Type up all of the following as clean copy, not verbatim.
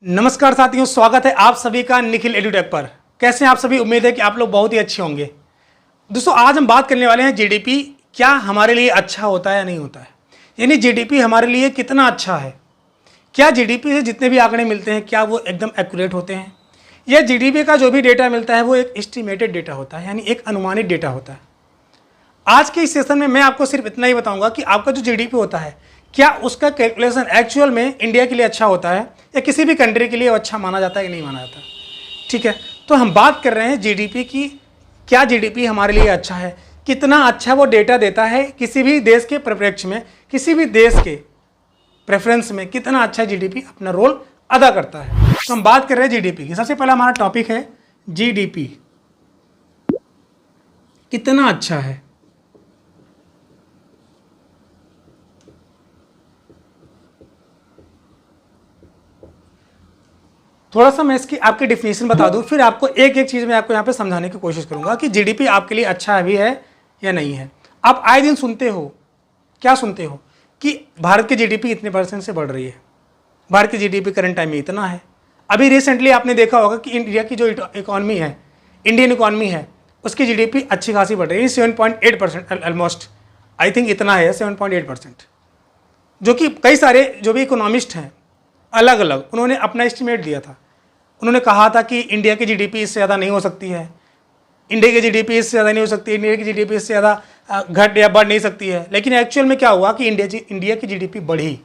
नमस्कार साथियों, स्वागत है आप सभी का निखिल एडुटेक पर। कैसे हैं आप सभी? उम्मीद है कि आप लोग बहुत ही अच्छे होंगे। दोस्तों, आज हम बात करने वाले हैं जीडीपी क्या हमारे लिए अच्छा होता है या नहीं होता है, यानी जीडीपी हमारे लिए कितना अच्छा है। क्या जीडीपी से जितने भी आंकड़े मिलते हैं क्या वो एकदम एक्यूरेट होते हैं, या जीडीपी का जो भी डेटा मिलता है वो एक एस्टिमेटेड डेटा होता है, यानी एक अनुमानित डेटा होता है। आज के इस सेशन में मैं आपको सिर्फ इतना ही बताऊंगा कि आपका जो जीडीपी होता है क्या उसका कैलकुलेशन एक्चुअल में इंडिया के लिए अच्छा होता है या किसी भी कंट्री के लिए अच्छा माना जाता है कि नहीं माना जाता। ठीक है, तो हम बात कर रहे हैं जीडीपी की। क्या जीडीपी हमारे लिए अच्छा है, कितना अच्छा वो डेटा देता है किसी भी देश के परिप्रेक्ष्य में, किसी भी देश के प्रेफरेंस में कितना अच्छा जीडीपी अपना रोल अदा करता है। तो हम बात कर रहे हैं जीडीपी की। सबसे पहला हमारा टॉपिक है जीडीपी कितना अच्छा है। थोड़ा सा मैं इसकी आपकी डिफिनेशन बता दूं, फिर आपको एक एक चीज़ मैं आपको यहाँ पे समझाने की कोशिश करूंगा कि जीडीपी आपके लिए अच्छा भी है या नहीं है। आप आए दिन सुनते हो, क्या सुनते हो कि भारत की जीडीपी इतने % से बढ़ रही है, भारत की जीडीपी करंट टाइम में इतना है। अभी रिसेंटली आपने देखा होगा कि इंडिया की जो इकॉनमी है, इंडियन इकॉनमी है, उसकी जीडीपी अच्छी खासी बढ़ रही है, 7.8% ऑलमोस्ट, आई थिंक इतना है 7.8%। जो कि कई सारे जो भी इकोनॉमिस्ट हैं अलग अलग उन्होंने अपना एस्टिमेट दिया था। उन्होंने कहा था कि इंडिया की जीडीपी इससे ज़्यादा नहीं हो सकती है, इंडिया की जीडीपी इससे ज़्यादा नहीं हो सकती, इंडिया की जीडीपी इससे ज़्यादा घट या बढ़ नहीं सकती है। लेकिन एक्चुअल में क्या हुआ कि इंडिया की जीडीपी बढ़ी।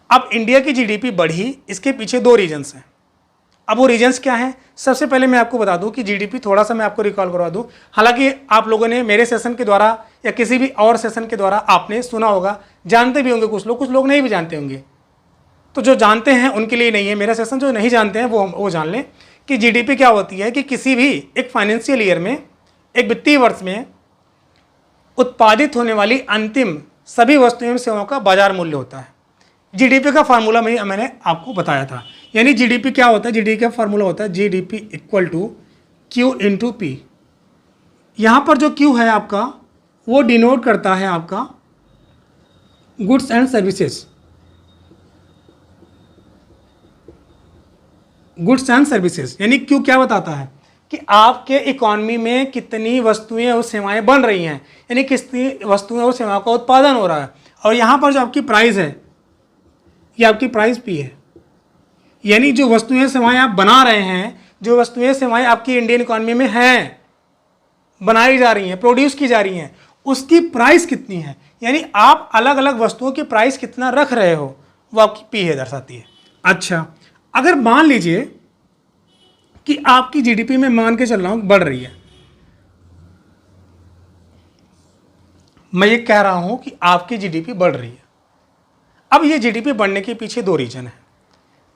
अब इंडिया की जीडीपी बढ़ी, इसके पीछे दो रीजन्स हैं। अब वो रीजन्स क्या हैं? सबसे पहले मैं आपको बता दूं कि जीडीपी, थोड़ा सा मैं आपको रिकॉल करवा दूं। हालांकि आप लोगों ने मेरे सेशन के द्वारा या किसी भी और सेशन के द्वारा आपने सुना होगा, जानते भी होंगे कुछ लोग नहीं भी जानते होंगे। तो जो जानते हैं उनके लिए नहीं है मेरा सेशन, जो नहीं जानते हैं वो जान लें कि जीडीपी क्या होती है। कि किसी भी एक फाइनेंशियल ईयर में, एक वित्तीय वर्ष में उत्पादित होने वाली अंतिम सभी वस्तुओं एवं सेवाओं का बाजार मूल्य होता है। जीडीपी का फार्मूला मैंने आपको बताया था। यानी जीडीपी क्या होता है? जीडीपी का फार्मूला होता है GDP equal to Q into P. यहाँ पर जो क्यू है आपका वो डिनोट करता है आपका goods and services, goods and services. यानी क्यू क्या बताता है कि आपके इकॉनमी में कितनी वस्तुएं और सेवाएं बन रही हैं, यानी कितनी वस्तुएं और सेवाओं का उत्पादन हो रहा है। और यहाँ पर जो आपकी प्राइस है ये आपकी प्राइस पी है, यानी जो वस्तुएं सेवाएं आप बना रहे हैं, जो वस्तुएं सेवाएं आपकी इंडियन इकॉनमी में हैं, बनाई जा रही हैं, प्रोड्यूस की जा रही हैं, उसकी प्राइस कितनी है। यानी आप अलग अलग वस्तुओं की प्राइस कितना रख रहे हो वो आपकी पी है दर्शाती है। अच्छा, अगर मान लीजिए कि आपकी जीडीपी में मान के चल रहा हूं बढ़ रही है, मैं ये कह रहा हूं कि आपकी जीडीपी बढ़ रही है। अब ये जीडीपी बढ़ने के पीछे दो रीजन है।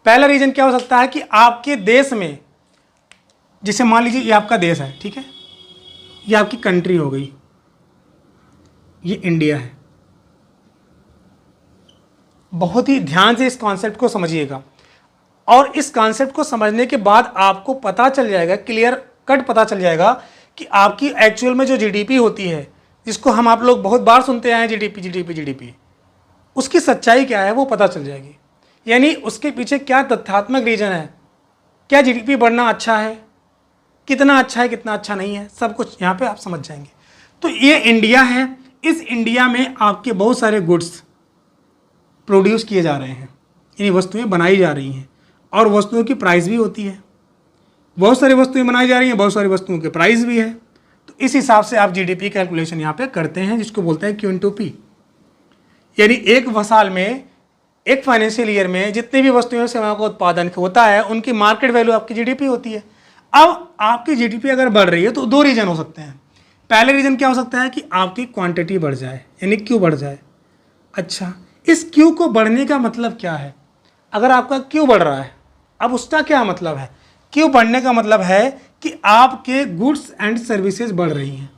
पहला रीजन क्या हो सकता है कि आपके देश में, जिसे मान लीजिए ये आपका देश है, ठीक है, ये आपकी कंट्री हो गई, ये इंडिया है। बहुत ही ध्यान से इस कॉन्सेप्ट को समझिएगा, और इस कॉन्सेप्ट को समझने के बाद आपको पता चल जाएगा, क्लियर कट पता चल जाएगा कि आपकी एक्चुअल में जो जीडीपी होती है, जिसको हम आप लोग बहुत बार सुनते आए हैं जीडीपी जीडीपी जीडीपी, उसकी सच्चाई क्या है वो पता चल जाएगी। यानी उसके पीछे क्या तथ्यात्मक रीजन है, क्या जीडीपी बढ़ना अच्छा है, कितना अच्छा है, कितना अच्छा नहीं है, सब कुछ यहाँ पे आप समझ जाएंगे। तो ये इंडिया है, इस इंडिया में आपके बहुत सारे गुड्स प्रोड्यूस किए जा रहे हैं, यानी वस्तुएं बनाई जा रही हैं, और वस्तुओं की प्राइस भी होती है। बहुत सारी वस्तुएं बनाई जा रही हैं, बहुत सारी वस्तुओं के प्राइस भी है। तो इस हिसाब से आप जीडीपी कैलकुलेशन यहाँ पे करते हैं, जिसको बोलते हैं क्यू इंटू पी। यानी एक साल में, एक फाइनेंशियल ईयर में जितनी भी वस्तुएं सेवाओं का उत्पादन होता है उनकी मार्केट वैल्यू आपकी जीडीपी होती है। अब आपकी जीडीपी अगर बढ़ रही है तो दो रीजन हो सकते हैं। पहले रीजन क्या हो सकता है कि आपकी क्वांटिटी बढ़ जाए, यानी क्यू बढ़ जाए। अच्छा, इस क्यू को बढ़ने का मतलब क्या है? अगर आपका क्यू बढ़ रहा है, अब उसका क्या मतलब है? क्यू बढ़ने का मतलब है कि आपके गुड्स एंड सर्विसेज बढ़ रही हैं।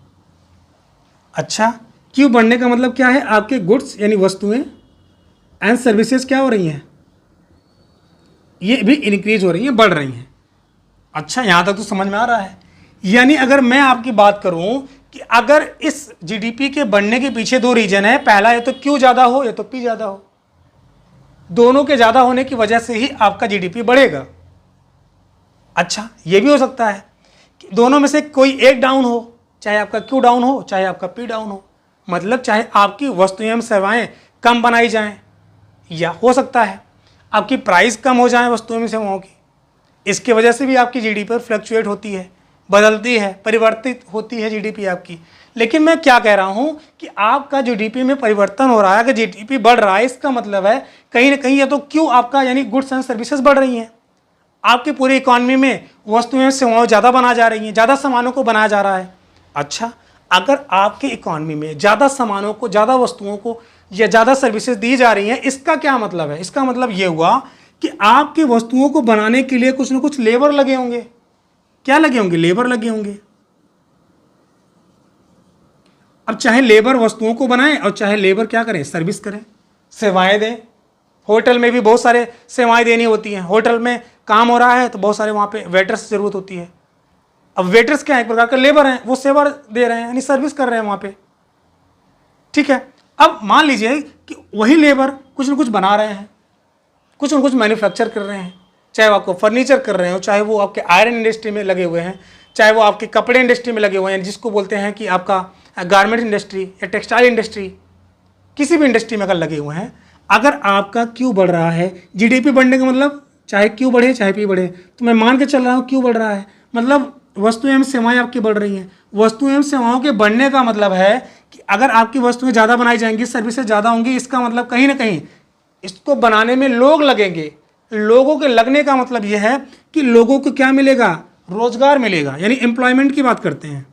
अच्छा, क्यू बढ़ने का मतलब क्या है? आपके गुड्स यानी वस्तुएं एंड सर्विसेज क्या हो रही हैं? ये भी इंक्रीज हो रही हैं, बढ़ रही हैं। अच्छा, यहाँ तक तो समझ में आ रहा है। यानी अगर मैं आपकी बात करूं कि अगर इस जीडीपी के बढ़ने के पीछे दो रीजन है, पहला या तो क्यू ज़्यादा हो या तो पी ज़्यादा हो। दोनों के ज़्यादा होने की वजह से ही आपका जीडीपी बढ़ेगा। अच्छा, ये भी हो सकता है कि दोनों में से कोई एक डाउन हो, चाहे आपका क्यू डाउन हो चाहे आपका पी डाउन हो, मतलब चाहे आपकी वस्तुएं एवं सेवाएं कम बनाई जाएं, या हो सकता है आपकी प्राइस कम हो जाए वस्तुओं एवं सेवाओं की। इसकी वजह से भी आपकी जीडीपी पर फ्लक्चुएट होती है, बदलती है, परिवर्तित होती है जीडीपी आपकी। लेकिन मैं क्या कह रहा हूं कि आपका जीडीपी में परिवर्तन हो रहा है, अगर जीडीपी बढ़ रहा है इसका मतलब है कहीं ना कहीं या तो क्यों आपका यानी गुड्स एंड सर्विसेज बढ़ रही हैं, आपकी पूरी इकॉनमी में वस्तुएं सेवाएं ज़्यादा बना जा रही हैं, ज़्यादा सामानों को बनाया जा रहा है। अच्छा, अगर आपकी इकॉनमी में ज़्यादा सामानों को, ज़्यादा वस्तुओं को या ज़्यादा सर्विसेज दी जा रही हैं, इसका क्या मतलब है? इसका मतलब ये हुआ कि आपकी वस्तुओं को बनाने के लिए कुछ ना कुछ लेबर लगे होंगे। क्या लगे होंगे? लेबर लगे होंगे। अब चाहे लेबर वस्तुओं को बनाए और चाहे लेबर क्या करें? सर्विस करें, सेवाएं दें। होटल में भी बहुत सारे सेवाएं देनी होती हैं। होटल में काम हो रहा है तो बहुत सारे वहाँ पे वेटर्स की जरूरत होती है। अब वेटर्स क्या है? एक प्रकार का लेबर हैं, वो सेवा दे रहे हैं यानी सर्विस कर रहे हैं वहाँ पे। ठीक है, अब मान लीजिए कि वही लेबर कुछ ना कुछ बना रहे हैं, कुछ ना कुछ मैन्युफैक्चर कर रहे हैं, चाहे वो आपको फर्नीचर कर रहे हो, चाहे वो आपके आयरन इंडस्ट्री में लगे हुए हैं, चाहे वो आपके कपड़े इंडस्ट्री में लगे हुए हैं, जिसको बोलते हैं कि आपका गारमेंट इंडस्ट्री या टेक्सटाइल इंडस्ट्री, किसी भी इंडस्ट्री में अगर लगे हुए हैं, अगर आपका क्यू बढ़ रहा है, जीडीपी बढ़ने का मतलब चाहे क्यू बढ़े चाहे पी बढ़े, तो मैं मान के चल रहा हूँ क्यू बढ़ रहा है, मतलब वस्तुएं एवं सेवाएं आपकी बढ़ रही हैं। वस्तुएं एवं सेवाओं के बढ़ने का मतलब है कि अगर आपकी वस्तुएं ज़्यादा बनाई जाएंगी, सर्विसेज ज़्यादा होंगी, इसका मतलब कहीं ना कहीं इसको बनाने में लोग लगेंगे। लोगों के लगने का मतलब यह है कि लोगों को क्या मिलेगा? रोजगार मिलेगा, यानी एम्प्लॉयमेंट की बात करते हैं।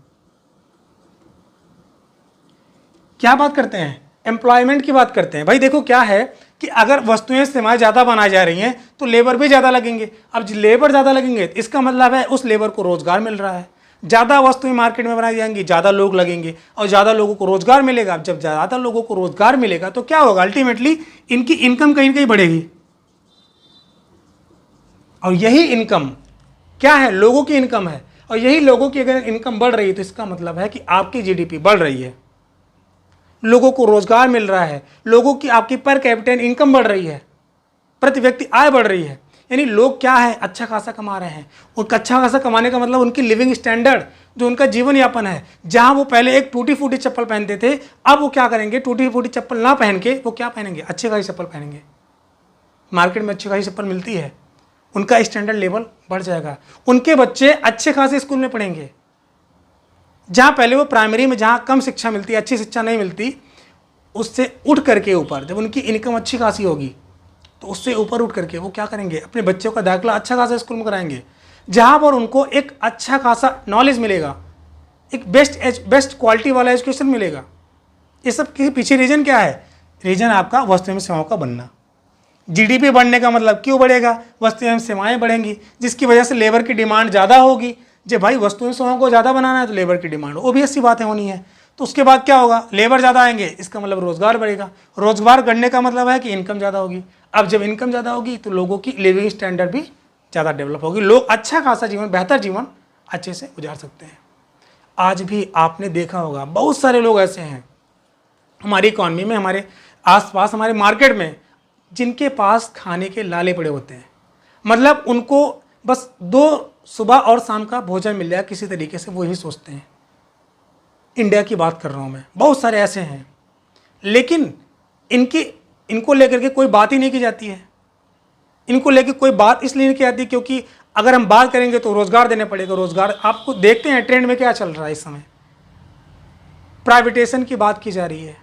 क्या बात करते हैं? एम्प्लॉयमेंट की बात करते हैं। भाई देखो क्या है कि अगर वस्तुएं सेवाएं ज़्यादा बनाई जा रही हैं तो लेबर भी ज़्यादा लगेंगे। अब लेबर ज़्यादा लगेंगे तो इसका मतलब है उस लेबर को रोजगार मिल रहा है। ज़्यादा वस्तुएं मार्केट में बनाई जाएंगी, ज़्यादा लोग लगेंगे और ज़्यादा लोगों को रोजगार मिलेगा। अब जब ज़्यादा लोगों को रोजगार मिलेगा तो क्या होगा? अल्टीमेटली इनकी इनकम कहीं ना कहीं बढ़ेगी। और यही इनकम क्या है? लोगों की इनकम है। और यही लोगों की अगर इनकम बढ़ रही है तो इसका मतलब है कि आपकी जीडीपी बढ़ रही है, लोगों को रोजगार मिल रहा है, लोगों की आपकी पर कैपिटल इनकम बढ़ रही है, प्रति व्यक्ति आय बढ़ रही है। यानी लोग क्या है? अच्छा खासा कमा रहे हैं। उनका अच्छा खासा कमाने का मतलब उनकी लिविंग स्टैंडर्ड, जो उनका जीवन यापन है, जहां वो पहले एक टूटी फूटी चप्पल पहनते थे, अब वो क्या करेंगे? टूटी फूटी चप्पल ना पहन के वो क्या पहनेंगे? अच्छी खासी चप्पल पहनेंगे। मार्केट में अच्छी खासी चप्पल मिलती है, उनका स्टैंडर्ड लेवल बढ़ जाएगा। उनके बच्चे अच्छे खासे स्कूल में पढ़ेंगे। जहाँ पहले वो प्राइमरी में जहाँ कम शिक्षा मिलती, अच्छी शिक्षा नहीं मिलती, उससे उठ करके ऊपर जब उनकी इनकम अच्छी खासी होगी तो उससे ऊपर उठ करके वो क्या करेंगे? अपने बच्चों का दाखिला अच्छा खासा स्कूल में कराएंगे, जहाँ पर उनको एक अच्छा खासा नॉलेज मिलेगा, एक बेस्ट क्वालिटी वाला एजुकेशन मिलेगा। ये सब के पीछे रीज़न क्या है? रीज़न आपका वस्तु एवं सेवाओं का बनना। जीडीपी बढ़ने का मतलब क्यों बढ़ेगा? वस्तु एवं सेवाएं बढ़ेंगी, जिसकी वजह से लेबर की डिमांड ज़्यादा होगी। जब भाई वस्तुएं सेवाओं को ज़्यादा बनाना है तो लेबर की डिमांड ओबियस सी बातें होनी है। तो उसके बाद क्या होगा? लेबर ज़्यादा आएंगे, इसका मतलब रोजगार बढ़ेगा। रोजगार बढ़ने का मतलब है कि इनकम ज़्यादा होगी। अब जब इनकम ज़्यादा होगी तो लोगों की लिविंग स्टैंडर्ड भी ज़्यादा डेवलप होगी। लोग अच्छा खासा जीवन, बेहतर जीवन अच्छे से गुजार सकते हैं। आज भी आपने देखा होगा बहुत सारे लोग ऐसे हैं हमारी इकॉनमी में, हमारे आसपास, हमारे मार्केट में, जिनके पास खाने के लाले पड़े होते हैं। मतलब उनको बस 2 सुबह और शाम का भोजन मिल जाए किसी तरीके से, वो ही सोचते हैं। इंडिया की बात कर रहा हूँ मैं, बहुत सारे ऐसे हैं। लेकिन इनको लेकर के कोई बात ही नहीं की जाती है। इनको लेकर कोई बात इसलिए नहीं की जाती क्योंकि अगर हम बात करेंगे तो रोजगार देने पड़ेगा। रोजगार आपको देखते हैं ट्रेंड में क्या चल रहा है इस समय? प्राइवेटेशन की बात की जा रही है,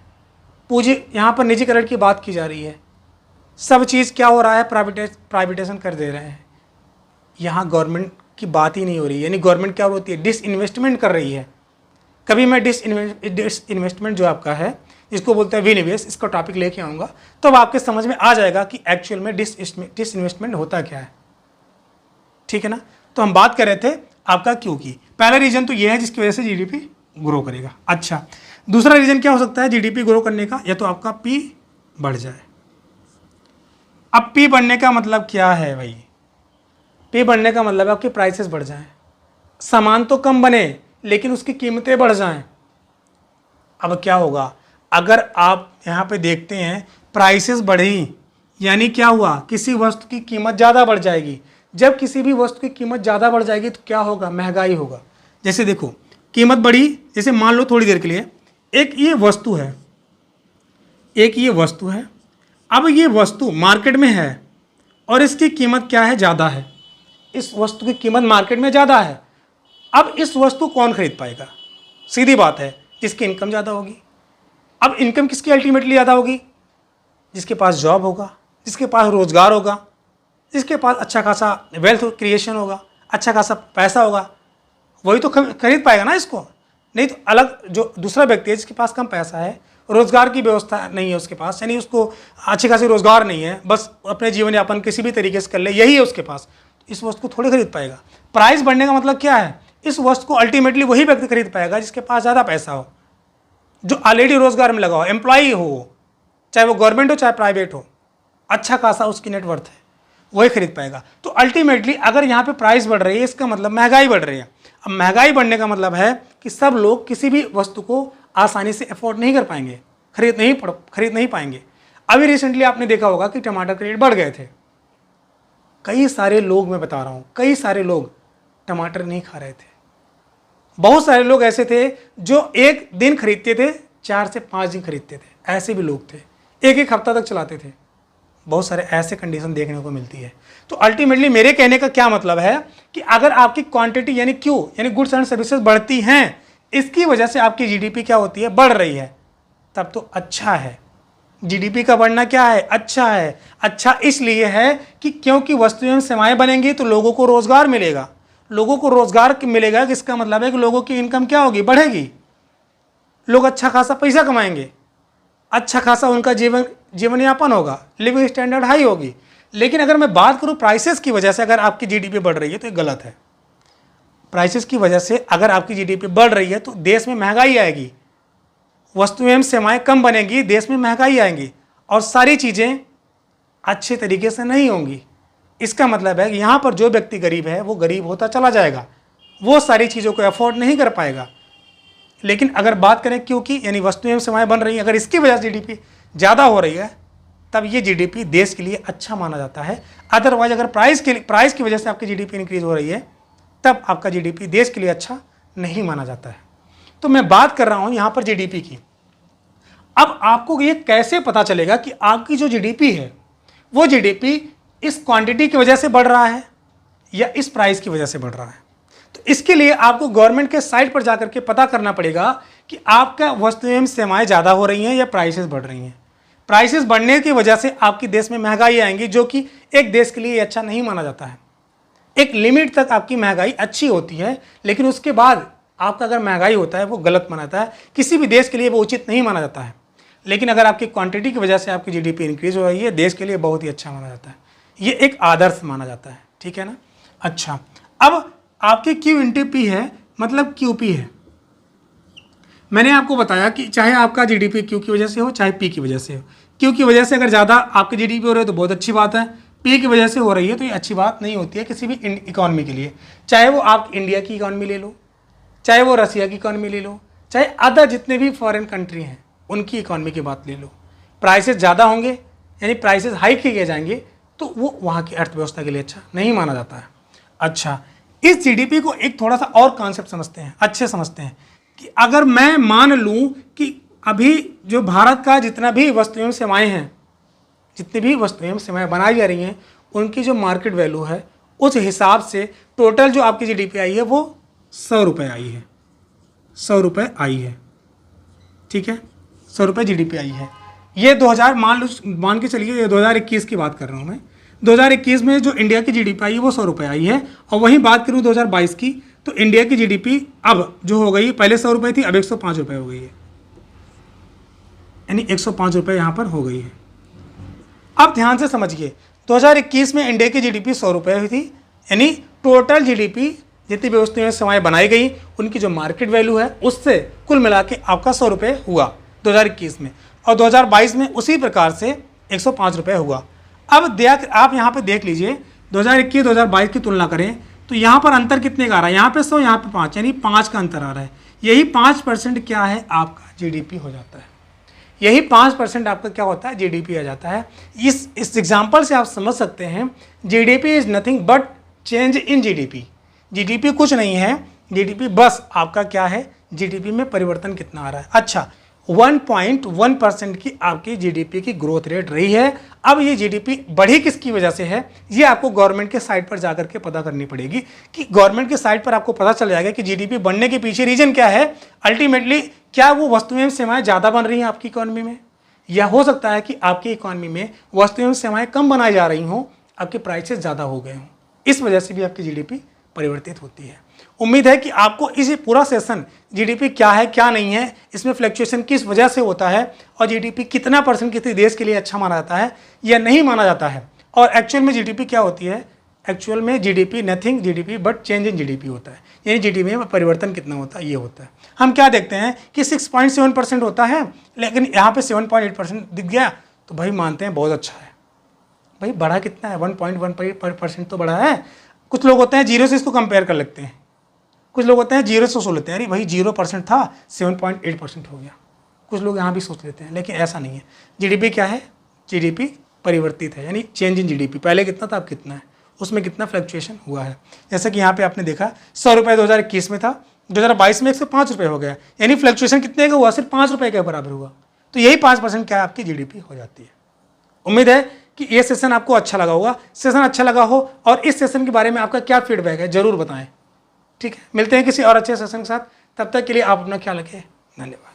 पूंजी यहाँ पर निजीकरण की बात की जा रही है। सब चीज़ क्या हो रहा है? प्राइवेटेशन कर दे रहे हैं। यहाँ गवर्नमेंट की बात ही नहीं हो रही है। यानी गवर्नमेंट क्या होती है? डिसइन्वेस्टमेंट कर रही है। कभी मैं डिसइन्वेस्टमेंट जो आपका है, इसको बोलते हैं विनिवेश, इसका टॉपिक लेके आऊँगा, तो अब आपके समझ में आ जाएगा कि एक्चुअल में डिसइन्वेस्टमेंट होता क्या है। ठीक है ना? तो हम बात कर रहे थे आपका क्यों की। पहला रीजन तो ये है जिसकी वजह से जीडीपी ग्रो करेगा। अच्छा, दूसरा रीजन क्या हो सकता है जीडीपी ग्रो करने का? या तो आपका पी बढ़ जाए। अब पी बढ़ने का मतलब क्या है भाई? पी बढ़ने का मतलब आपकी प्राइसेस बढ़ जाएं। सामान तो कम बने लेकिन उसकी कीमतें बढ़ जाएं। अब क्या होगा? अगर आप यहाँ पे देखते हैं प्राइसेस बढ़ी, यानी क्या हुआ, किसी वस्तु की कीमत ज़्यादा बढ़ जाएगी। जब किसी भी वस्तु की कीमत ज़्यादा बढ़ जाएगी तो क्या होगा, महंगाई होगा। जैसे देखो कीमत बढ़ी, जैसे मान लो थोड़ी देर के लिए एक ये वस्तु है, एक ये वस्तु है, अब ये वस्तु मार्केट में है और इसकी कीमत क्या है, ज़्यादा है। इस वस्तु की कीमत मार्केट में ज़्यादा है। अब इस वस्तु कौन खरीद पाएगा, सीधी बात है, जिसकी इनकम ज़्यादा होगी। अब इनकम किसकी अल्टीमेटली ज़्यादा होगी, जिसके पास जॉब होगा, जिसके पास रोज़गार होगा, जिसके पास अच्छा खासा वेल्थ क्रिएशन होगा, अच्छा खासा पैसा होगा, वही तो खरीद पाएगा ना इसको। नहीं तो अलग जो दूसरा व्यक्ति है जिसके पास कम पैसा है, रोज़गार की व्यवस्था नहीं है उसके पास, यानी उसको अच्छी खासी रोज़गार नहीं है, बस अपने जीवन यापन किसी भी तरीके से कर ले, यही है उसके पास, इस वस्तु को थोड़ी खरीद पाएगा। प्राइस बढ़ने का मतलब क्या है, इस वस्तु को अल्टीमेटली वही व्यक्ति खरीद पाएगा जिसके पास ज़्यादा पैसा हो, जो ऑलरेडी रोज़गार में लगा हो, एम्प्लॉई हो, चाहे वो गवर्नमेंट हो चाहे प्राइवेट हो, अच्छा खासा उसकी नेटवर्थ है, वही खरीद पाएगा। तो अल्टीमेटली अगर यहाँ पे प्राइस बढ़ रही है, इसका मतलब महंगाई बढ़ रही है। अब महंगाई बढ़ने का मतलब है कि सब लोग किसी भी वस्तु को आसानी से अफोर्ड नहीं कर पाएंगे, खरीद नहीं पाएंगे। अभी रिसेंटली आपने देखा होगा कि टमाटर के रेट बढ़ गए थे। कई सारे लोग, मैं बता रहा हूँ, कई सारे लोग टमाटर नहीं खा रहे थे। बहुत सारे लोग ऐसे थे जो एक दिन खरीदते थे, 4 से 5 दिन खरीदते थे, ऐसे भी लोग थे, एक एक हफ्ता तक चलाते थे। बहुत सारे ऐसे कंडीशन देखने को मिलती है। तो अल्टीमेटली मेरे कहने का क्या मतलब है कि अगर आपकी क्वांटिटी यानी क्यू यानी गुड्स एंड सर्विसेज बढ़ती हैं, इसकी वजह से आपकी जीडीपी क्या होती है, बढ़ रही है, तब तो अच्छा है। जीडीपी का बढ़ना क्या है, अच्छा है। अच्छा इसलिए है कि क्योंकि वस्तुएं एवं सेवाएं बनेंगी तो लोगों को रोजगार मिलेगा। लोगों को रोजगार मिलेगा, इसका मतलब है कि लोगों की इनकम क्या होगी, बढ़ेगी। लोग अच्छा खासा पैसा कमाएंगे, अच्छा खासा उनका जीवन यापन होगा, लिविंग स्टैंडर्ड हाई होगी। लेकिन अगर मैं बात करूं प्राइसेस की वजह से अगर आपकी जीडीपी बढ़ रही है तो ये गलत है। प्राइसेस की वजह से अगर आपकी जीडीपी बढ़ रही है तो देश में महंगाई आएगी, वस्तुएं एवं सेवाएं कम बनेंगी, देश में महंगाई आएंगी और सारी चीज़ें अच्छे तरीके से नहीं होंगी। इसका मतलब है कि यहाँ पर जो व्यक्ति गरीब है वो गरीब होता चला जाएगा, वो सारी चीज़ों को अफोर्ड नहीं कर पाएगा। लेकिन अगर बात करें क्योंकि यानी वस्तुएं एवं सेवाएं बन रही हैं, अगर इसकी वजह से जीडीपी ज़्यादा हो रही है तब ये जीडीपी देश के लिए अच्छा माना जाता है। अदरवाइज अगर प्राइस की वजह से आपकी जीडीपी इंक्रीज हो रही है तब आपका जीडीपी देश के लिए अच्छा नहीं माना जाता है। तो मैं बात कर रहा हूँ यहाँ पर जीडीपी की। अब आपको ये कैसे पता चलेगा कि आपकी जो जीडीपी है वो जीडीपी इस क्वांटिटी की वजह से बढ़ रहा है या इस प्राइस की वजह से बढ़ रहा है? तो इसके लिए आपको गवर्नमेंट के साइट पर जाकर के पता करना पड़ेगा कि आपका वस्तुएं एवं सेवाएं ज़्यादा हो रही हैं या प्राइसेस बढ़ रही हैं। प्राइसेस बढ़ने की वजह से आपकी देश में महंगाई आएंगी, जो कि एक देश के लिए अच्छा नहीं माना जाता है। एक लिमिट तक आपकी महंगाई अच्छी होती है, लेकिन उसके बाद आपका अगर महंगाई होता है वो गलत माना जाता है, किसी भी देश के लिए वो उचित नहीं माना जाता है। लेकिन अगर आपकी क्वांटिटी की वजह से आपकी जीडीपी इंक्रीज हो रही है, देश के लिए बहुत ही अच्छा माना जाता है, ये एक आदर्श माना जाता है। ठीक है ना। अच्छा, अब आपकी क्यू इंटू पी है, मतलब क्यूपी है। मैंने आपको बताया कि चाहे आपका जीडीपी क्यू की वजह से हो चाहे पी की वजह से हो। क्यू की वजह से अगर ज़्यादा आपकी जीडीपी हो रही है तो बहुत अच्छी बात है, पी की वजह से हो रही है तो ये अच्छी बात नहीं होती है किसी भी इकॉनमी के लिए। चाहे वो आप इंडिया की इकॉनमी ले लो, चाहे वो रसिया की इकॉनमी ले लो, चाहे अदर जितने भी फॉरेन कंट्री हैं उनकी इकॉनमी की बात ले लो। प्राइसेस ज़्यादा होंगे यानी प्राइसेस हाई किए जाएंगे तो वो वहाँ की अर्थव्यवस्था के लिए अच्छा नहीं माना जाता है। अच्छा, इस जीडीपी को एक थोड़ा सा और कॉन्सेप्ट समझते हैं, अच्छे समझते हैं कि अगर मैं मान लूँ कि अभी जो भारत का जितना भी वस्तुएं एवं सेवाएं हैं, जितनी भी वस्तुएं एवं सेवाएं बनाई जा रही हैं, उनकी जो मार्केट वैल्यू है उस हिसाब से टोटल जो आपकी जीडीपी आई है वो 100 रुपये आई है, 100 रुपये आई है। ठीक है, 100 रुपये जीडीपी आई है। ये 2000 मान के चलिए, ये 2021 की बात कर रहा हूँ मैं। 2021 में जो इंडिया की जीडीपी आई है वो 100 रुपये आई है। और वहीं बात करूँ 2022 की तो इंडिया की जीडीपी अब जो हो गई, पहले 100 रुपये थी, अब 105 रुपये हो गई है, यानी 105 रुपये यहाँ पर हो गई है। अब ध्यान से समझिए, 2021 में इंडिया की जीडीपी 100 रुपये हुई थी, यानी टोटल जीडीपी जितनी भी वस्तुएं सेवाएं बनाई गई उनकी जो मार्केट वैल्यू है उससे कुल मिला के आपका 100 रुपये हुआ 2021 में। और 2022 में उसी प्रकार से 105 रुपये हुआ। अब आप यहाँ पे देख लीजिए, 2021-2022 की तुलना करें तो यहाँ पर अंतर कितने का आ रहा है, यहाँ पे 100, यहाँ पे 5, यानी 5 का अंतर आ रहा है। यही 5% क्या है आपका जीडीपी हो जाता है। यही 5% आपका क्या होता है, जीडीपी आ जाता है। इस एग्जाम्पल से आप समझ सकते हैं GDP is nothing but change in GDP. GDP कुछ नहीं है, जीडीपी बस आपका क्या है, जीडीपी में परिवर्तन कितना आ रहा है। अच्छा, 1.1% की आपकी जीडीपी की ग्रोथ रेट रही है। अब ये जीडीपी बढ़ी किसकी वजह से है, ये आपको गवर्नमेंट के साइट पर जाकर के पता करनी पड़ेगी कि गवर्नमेंट के साइट पर आपको पता चल जाएगा कि जीडीपी बढ़ने के पीछे रीजन क्या है। अल्टीमेटली क्या वो वस्तुएं एवं सेवाएं ज़्यादा बन रही हैं आपकी इकोनॉमी में, या हो सकता है कि आपकी इकोनॉमी में वस्तुएं एवं सेवाएं कम बनाई जा रही हों, आपके प्राइसेस ज़्यादा हो गए हों, इस वजह से भी आपकी जीडीपी परिवर्तित होती है। उम्मीद है कि आपको इसी पूरा सेशन जीडीपी क्या है क्या नहीं है, इसमें फ्लक्चुएशन किस वजह से होता है, और जीडीपी कितना % किसी देश के लिए अच्छा माना जाता है या नहीं माना जाता है, और एक्चुअल में जीडीपी क्या होती है। एक्चुअल में GDP nothing GDP but change in GDP होता है, यानी जीडीपी में परिवर्तन कितना होता है ये होता है। हम क्या देखते हैं कि 6.7% होता है, लेकिन यहाँ पे 7.8% दिख गया तो भाई मानते हैं बहुत अच्छा है। भाई बढ़ा कितना है, 1.1% तो बढ़ा है। कुछ लोग होते हैं जीरो से इसको कंपेयर कर लेते हैं, कुछ लोग होते हैं जीरो से सोच लेते हैं, अरे भाई 0% था 7.8% हो गया। कुछ लोग यहाँ भी सोच लेते हैं, लेकिन ऐसा नहीं है। जीडीपी क्या है, जीडीपी परिवर्तित है, यानी चेंज इन जीडीपी। पहले कितना था अब कितना है, उसमें कितना फ्लक्चुएशन हुआ है। जैसे कि यहाँ पे आपने देखा 100 रुपये 2021 में था, 2022 में 105 रुपये हो गया, यानी फ्लक्चुएशन कितने का हुआ, सिर्फ 5 रुपये के बराबर हुआ। तो यही 5% क्या है आपकी जीडीपी हो जाती है। उम्मीद है कि ये सेशन आपको अच्छा लगा होगा। सेशन अच्छा लगा हो और इस सेशन के बारे में आपका क्या फीडबैक है जरूर बताएं। ठीक है, मिलते हैं किसी और अच्छे सेशन के साथ, तब तक के लिए आप अपना ख्याल रखें। धन्यवाद।